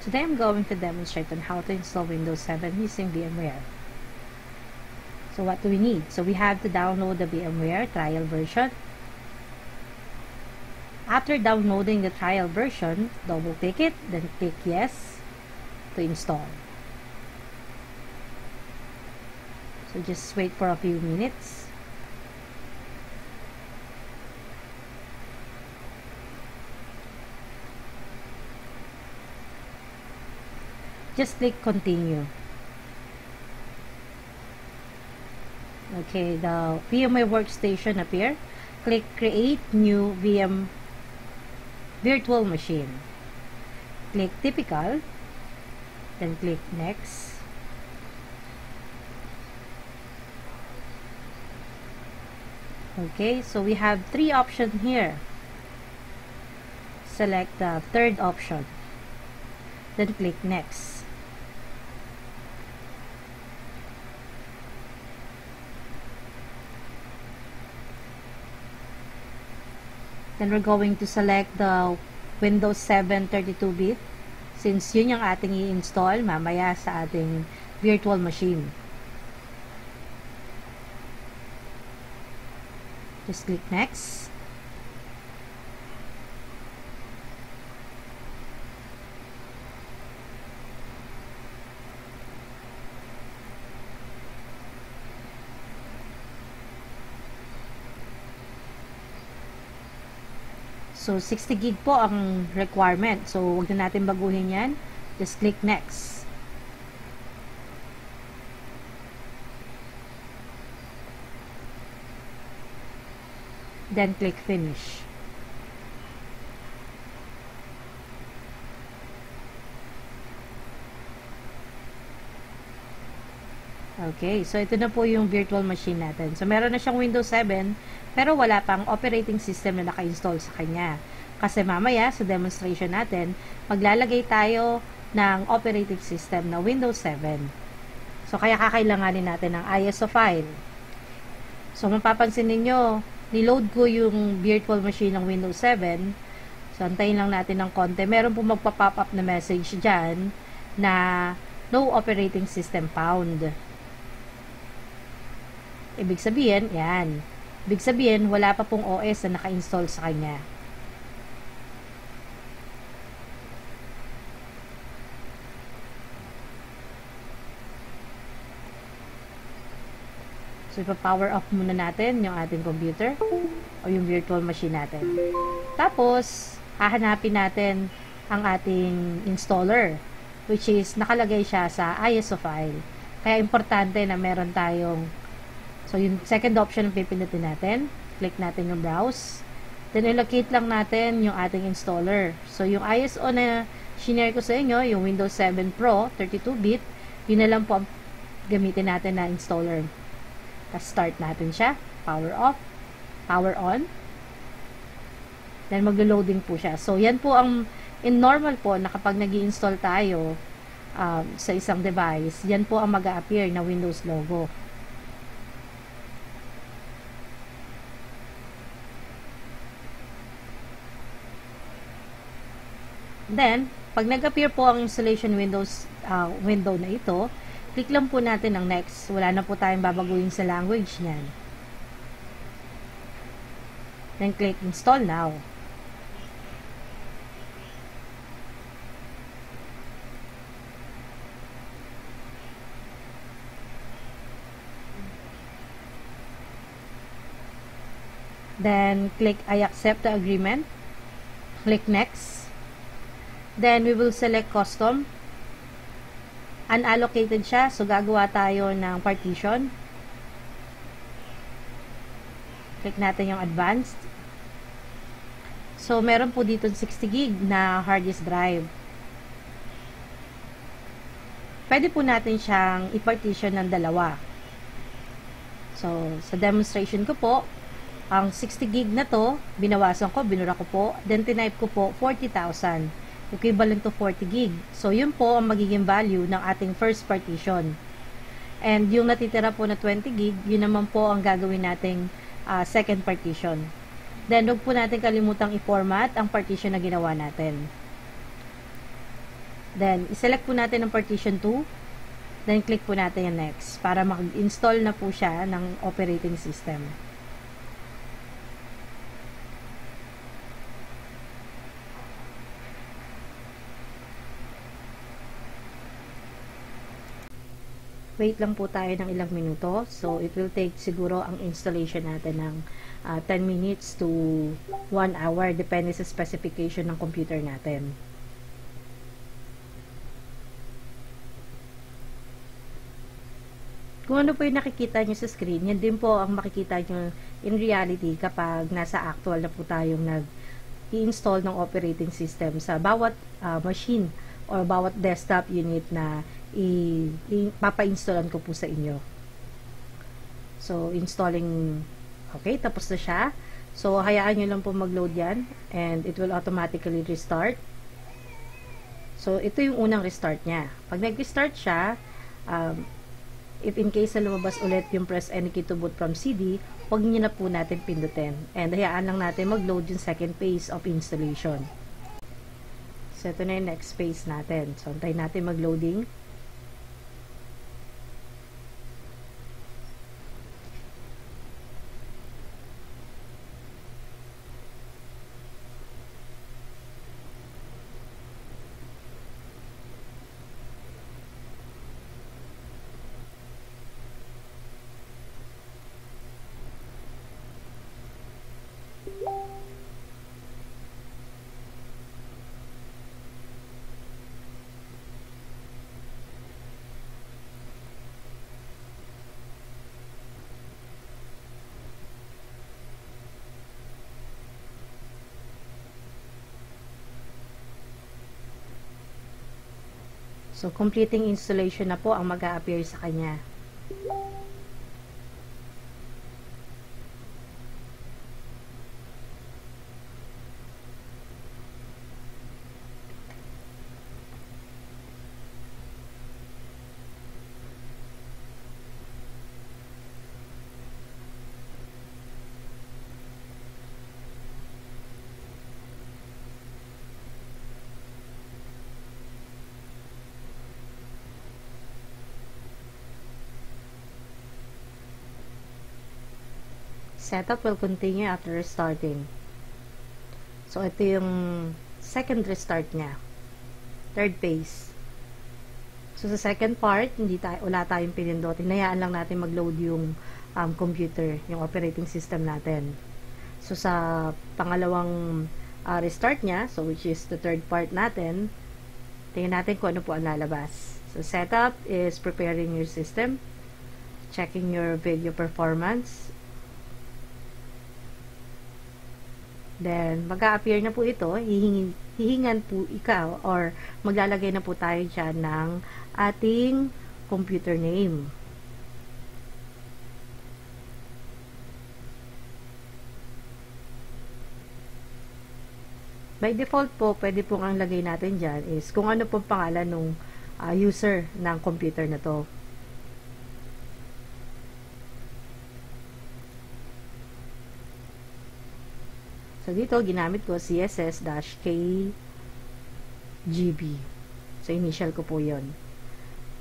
Today I'm going to demonstrate on how to install Windows 7 using VMware. So what do we need? So we have to download the VMware trial version. After downloading the trial version, double click it, then click yes to install. So just wait for a few minutes. Just click continue. Okay, the VMware workstation appear. Click create new VM virtual machine. Click typical, then click next. Okay, so we have three options here. Select the third option, then click next. Then we're going to select the Windows 7 32-bit since yun yung ating i-install mamaya sa ating virtual machine. Just click next. So, 60 gig po ang requirement. So, huwag na natin baguhin yan. Just click next. Then, click finish. Okay, so ito na po yung virtual machine natin. So, meron na siyang Windows 7, pero wala pang operating system na naka-install sa kanya. Kasi mamaya, sa demonstration natin, maglalagay tayo ng operating system na Windows 7. So, kaya kakailanganin natin ng ISO file. So, mapapansin ninyo, niload ko yung virtual machine ng Windows 7. So, antayin lang natin ng konti. Meron po magpa-pop up na message dyan na no operating system found. Ibig sabihin, yan. Ibig sabihin, wala pa pong OS na naka-install sa kanya. So, ipa-power off muna natin yung ating computer o yung virtual machine natin. Tapos, hahanapin natin ang ating installer, which is nakalagay siya sa ISO file. Kaya, importante na meron tayong so, yung second option ang pipindutin natin. Click natin yung browse. Then, ilocate lang natin yung ating installer. So, yung ISO na shinare ko sa inyo, yung Windows 7 Pro 32-bit, yun na lang po ang gamitin natin na installer. Tapos, start natin siya. Power off. Power on. Then, maglo-loading po siya. So, yan po ang in normal po na kapag nag-i-install tayo sa isang device, yan po ang mag-a-appear na Windows logo. Then, pag nag-appear po ang installation windows window na ito, click lang po natin ang next. Wala na po tayong babaguhin sa language niyan. Then, click install now. Then, click I accept the agreement. Click next. Then, we will select custom. Unallocated siya, so gagawa tayo ng partition. Click natin yung advanced. So, meron po dito 60 gig na hard disk drive. Pwede po natin siyang i-partition ng dalawa. So, sa demonstration ko po, ang 60 gig na to, binawasan ko, binura ko po, then tinype ko po 40,000. Equivalent to 40 gig. So, yun po ang magiging value ng ating first partition. And yung natitira po na 20 gig, yun naman po ang gagawin nating second partition. Then, huwag po natin kalimutang i-format ang partition na ginawa natin. Then, iselect po natin ang partition 2. Then, click po natin yung next para mag-install na po siya ng operating system. Wait lang po tayo ng ilang minuto. So, it will take siguro ang installation natin ng 10 minutes to 1 hour. Depende sa specification ng computer natin. Kung ano po yung nakikita nyo sa screen, yan din po ang makikita nyo in reality kapag nasa actual na po tayong nag-i-install ng operating system sa bawat machine or bawat desktop unit na papa-installan ko po sa inyo. So, installing, okay, tapos na siya. So, hayaan nyo lang po mag-load yan and it will automatically restart. So, ito yung unang restart niya. Pag nag-restart siya, if in case na lumabas ulit yung press any key to boot from CD, huwag nyo na po natin pindutin. And hayaan lang natin mag-load yung second phase of installation. So, ito na yung next phase natin. So, antayin natin mag-loading. So, completing installation na po ang mag-a-appear sa kanya. Setup will continue after restarting. So, ito yung second restart niya. Third phase. So, sa second part, wala tayong pinindot. Hinayaan lang natin mag-load yung computer, yung operating system natin. So, sa pangalawang restart niya, so which is the third part natin, tingnan natin kung ano po ang lalabas. So, setup is preparing your system, checking your video performance. Then, mag-a-appear na po ito, hihingan po ikaw or maglalagay na po tayo dyan ng ating computer name. By default po, pwede pong ang lagay natin dyan is kung ano pong pangalan ng user ng computer na to. So, dito, ginamit ko CSS-KGB. So, initial ko po yun.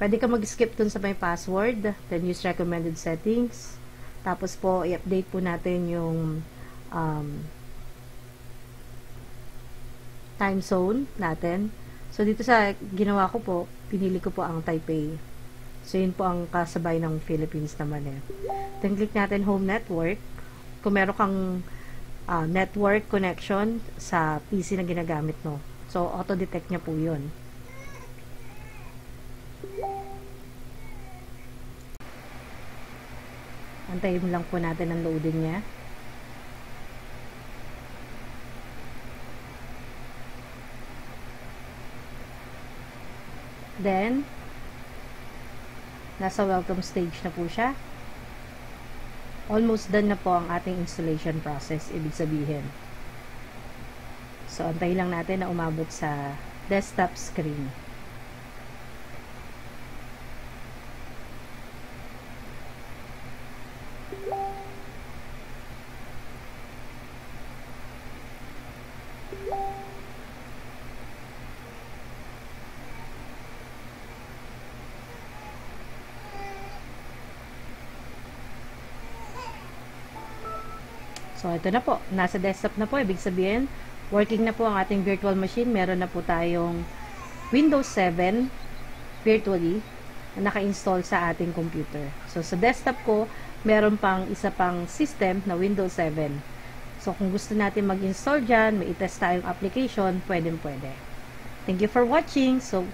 Pwede ka mag-skip dun sa may password, then use recommended settings. Tapos po, i-update po natin yung time zone natin. So, dito sa ginawa ko po, pinili ko po ang Taipei. So, yun po ang kasabay ng Philippines naman eh. Then, click natin Home Network. Kung meron kang network connection sa PC na ginagamit mo. So, auto-detect niya po yun. Antayin lang po natin ang loading niya. Then, nasa welcome stage na po siya. Almost done na po ang ating installation process, ibig sabihin. So, antayin lang natin na umabot sa desktop screen. So, ito na po. Nasa desktop na po. Ibig sabihin, working na po ang ating virtual machine. Meron na po tayong Windows 7 virtually na naka-install sa ating computer. So, sa desktop ko, meron pang isa pang system na Windows 7. So, kung gusto natin mag-install dyan, may itest tayong application, pwede. Thank you for watching. So,